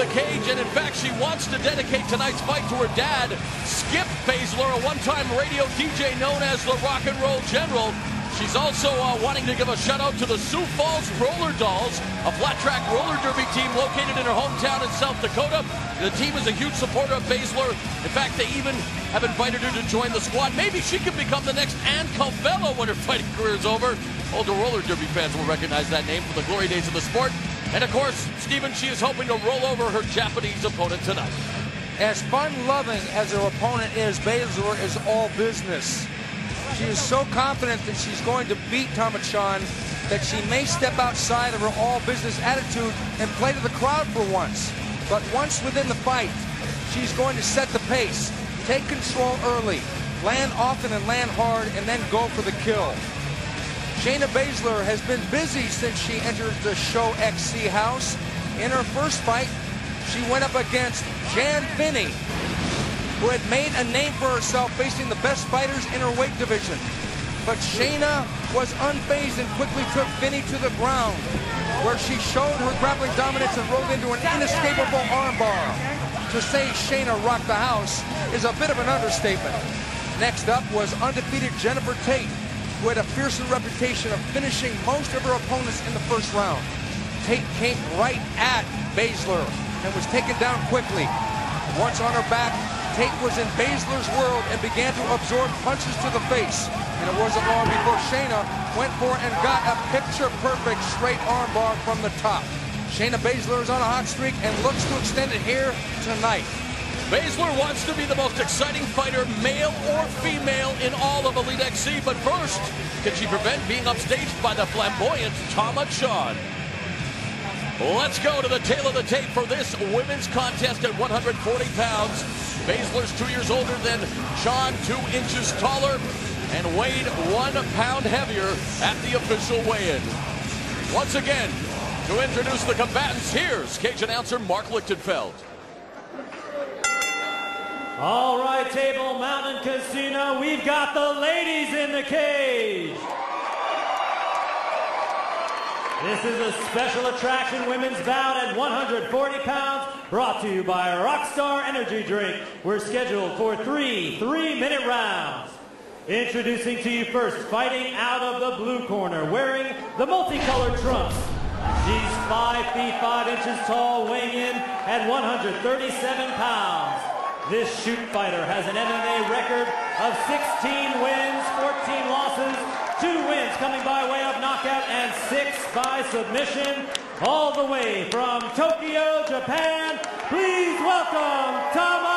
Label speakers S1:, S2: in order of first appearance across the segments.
S1: the cage, and in fact, she wants to dedicate tonight's fight to her dad, Skip Baszler, a one-time radio DJ known as the Rock and Roll General. She's also wanting to give a shout-out to the Sioux Falls Roller Dolls, a flat-track roller derby team located in her hometown in South Dakota. The team is a huge supporter of Baszler. In fact, they even have invited her to join the squad. Maybe she could become the next Ann Calvello when her fighting career is over. Older roller derby fans will recognize that name from the glory days of the sport. And of course, Steven, she is hoping to roll over her Japanese opponent tonight.
S2: As fun-loving as her opponent is, Baszler is all business. She is so confident that she's going to beat Tama-chan that she may step outside of her all-business attitude and play to the crowd for once. But once within the fight, she's going to set the pace, take control early, land often and land hard, and then go for the kill. Shayna Baszler has been busy since she entered the Show XC house. In her first fight, she went up against Jan Finney, who had made a name for herself facing the best fighters in her weight division. But Shayna was unfazed and quickly took Finney to the ground, where she showed her grappling dominance and rolled into an inescapable armbar. To say Shayna rocked the house is a bit of an understatement. Next up was undefeated Jennifer Tate, who had a fearsome reputation of finishing most of her opponents in the first round. Tate came right at Baszler and was taken down quickly. Once on her back, Tate was in Baszler's world and began to absorb punches to the face. And it wasn't long before Shayna went for and got a picture-perfect straight armbar from the top. Shayna Baszler is on a hot streak and looks to extend it here tonight.
S1: Baszler wants to be the most exciting fighter, male or female, in all of Elite XC. But first, can she prevent being upstaged by the flamboyant Tama-chan? Let's go to the tail of the tape for this women's contest at 140 pounds. Baszler's 2 years older than Chan, 2 inches taller, and weighed 1 pound heavier at the official weigh-in. Once again, to introduce the combatants, here's cage announcer Mark Lichtenfeld.
S3: All right, Table Mountain Casino, we've got the ladies in the cage. This is a special attraction women's bout at 140 pounds, brought to you by Rockstar Energy Drink. We're scheduled for 3 3-minute rounds. Introducing to you first, fighting out of the blue corner, wearing the multicolored trunks. She's 5 feet 5 inches tall, weighing in at 137 pounds. This shoot fighter has an MMA record of 16 wins, 14 losses, 2 wins coming by way of knockout, and 6 by submission. All the way from Tokyo, Japan, please welcome Tama-chan!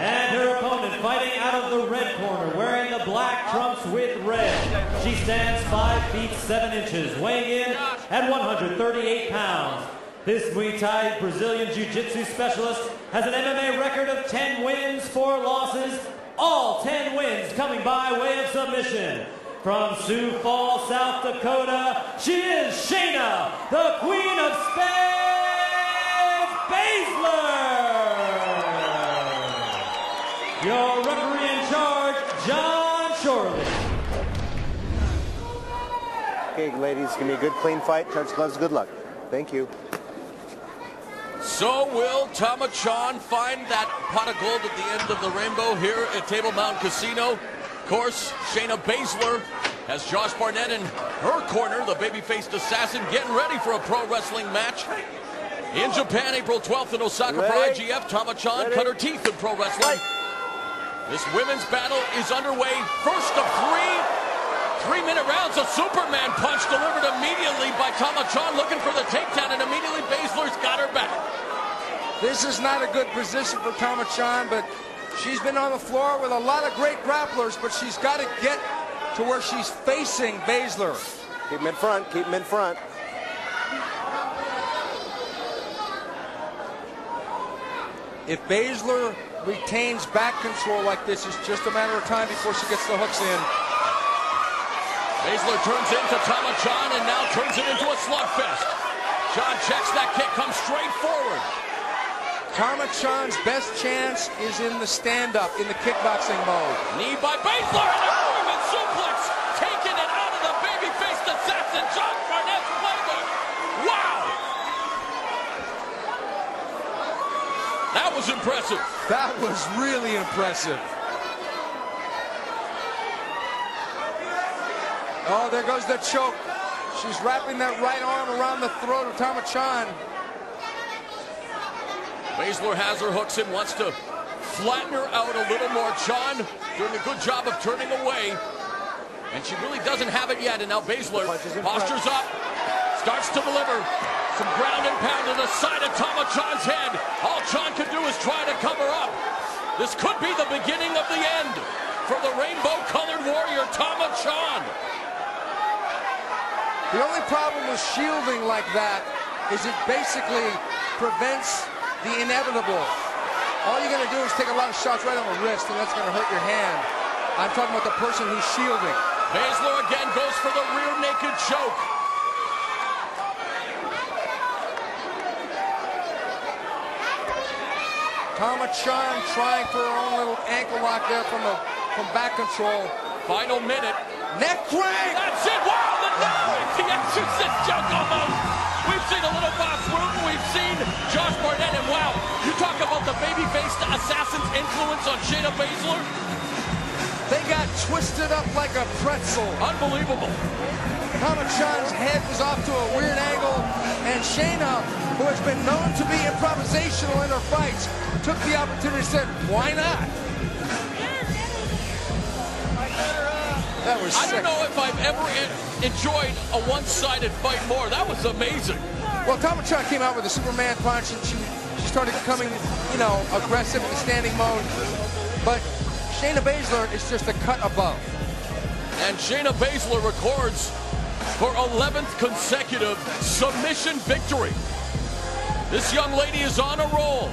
S3: And her opponent fighting out of the red corner, wearing the black trunks with red. She stands 5 feet 7 inches, weighing in at 138 pounds. This Muay Thai Brazilian Jiu-Jitsu specialist has an MMA record of 10 wins, 4 losses, all 10 wins coming by way of submission. From Sioux Falls, South Dakota, she is Shayna, the Queen of Spades, Baszler! Your referee in charge, John Shorley.
S4: Okay, ladies, give me a good, clean fight. Touch gloves, good luck. Thank you.
S1: So will Tama-chan find that pot of gold at the end of the rainbow here at Table Mountain Casino? Of course, Shayna Baszler has Josh Barnett in her corner, the baby-faced assassin, getting ready for a pro wrestling match. In Japan, April 12th in Osaka for IGF, Tama-chan cut her teeth in pro wrestling. This women's battle is underway. First of 3-minute rounds. A Superman punch delivered immediately by Tama-chan, looking for the takedown, and immediately Baszler's got her back.
S2: This is not a good position for Tama-chan, but she's been on the floor with a lot of great grapplers, but she's got to get to where she's facing Baszler.
S4: Keep him in front, keep him in front.
S2: If Baszler retains back control like this, it's just a matter of time before she gets the hooks in.
S1: Baszler turns into Tama-chan and now turns it into a slugfest. Chan checks that kick, comes straight forward.
S2: Tama-chan's best chance is in the stand-up, in the kickboxing mode.
S1: Knee by Baszler and a movement suplex. impressive.
S2: That was really impressive. Oh, there goes the choke. She's wrapping that right arm around the throat of Tama-chan.
S1: Baszler has her hooks and wants to flatten her out a little more. Chan doing a good job of turning away. And she really doesn't have it yet. And now Baszler postures up, starts to deliver. Some ground and pound to the side of Tama-chan's head. All Chan can do is try to cover up. This could be the beginning of the end for the rainbow-colored warrior, Tama-chan.
S2: The only problem with shielding like that is it basically prevents the inevitable. All you're going to do is take a lot of shots right on the wrist, and that's going to hurt your hand. I'm talking about the person who's shielding.
S1: Baszler again goes for the rear naked choke.
S2: Tama-chan trying for her own little ankle lock there from back control.
S1: Final minute.
S2: Neck crank!
S1: That's it! Wow, the neck! The exorcist choke almost! We've seen a little Boss Rutan, we've seen Josh Barnett, and wow, you talk about the baby-faced assassin's influence on Shayna Baszler?
S2: They got twisted up like a pretzel.
S1: Unbelievable.
S2: Tama-chan's head was off to a weird angle, and Shayna, who has been known to be improvisational in her fights, took the opportunity and said, why not? That was sick.
S1: I don't know if I've ever enjoyed a one-sided fight more. That was amazing.
S2: Well, Tama-chan came out with a Superman punch, and she started becoming, you know, aggressive in the standing mode. But Shayna Baszler is just a cut above.
S1: And Shayna Baszler records her 11th consecutive submission victory. This young lady is on a roll.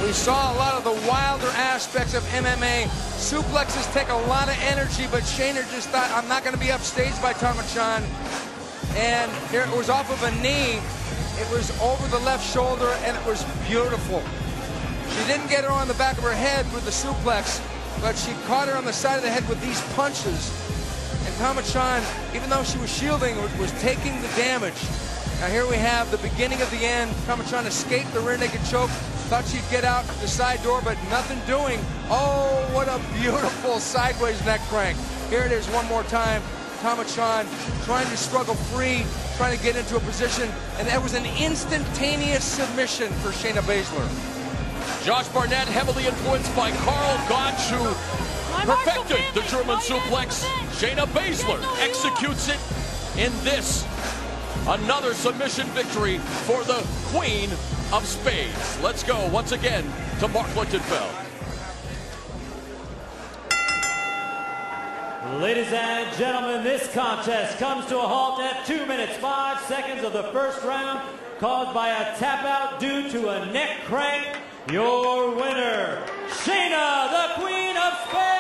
S2: We saw a lot of the wilder aspects of MMA. Suplexes take a lot of energy, but Shayna just thought, I'm not going to be upstaged by Tama-chan. And here it was off of a knee. It was over the left shoulder, and it was beautiful. She didn't get her on the back of her head with the suplex, but she caught her on the side of the head with these punches. And Tama-chan, even though she was shielding, was taking the damage. Now here we have the beginning of the end. Tama-chan escaped the rear naked choke. Thought she'd get out the side door, but nothing doing. Oh, what a beautiful sideways neck crank. Here it is one more time. Tama-chan trying to struggle free, trying to get into a position, and that was an instantaneous submission for Shayna Baszler.
S1: Josh Barnett, heavily influenced by Karl Gotch, who perfected the German suplex. Shayna Baszler executes it in this. Another submission victory for the Queen of Spades. Let's go once again to Mark Lichtenfeld.
S3: Ladies and gentlemen, this contest comes to a halt at 2 minutes 5 seconds of the first round, caused by a tap out due to a neck crank. Your winner, Shayna, the Queen of Spades.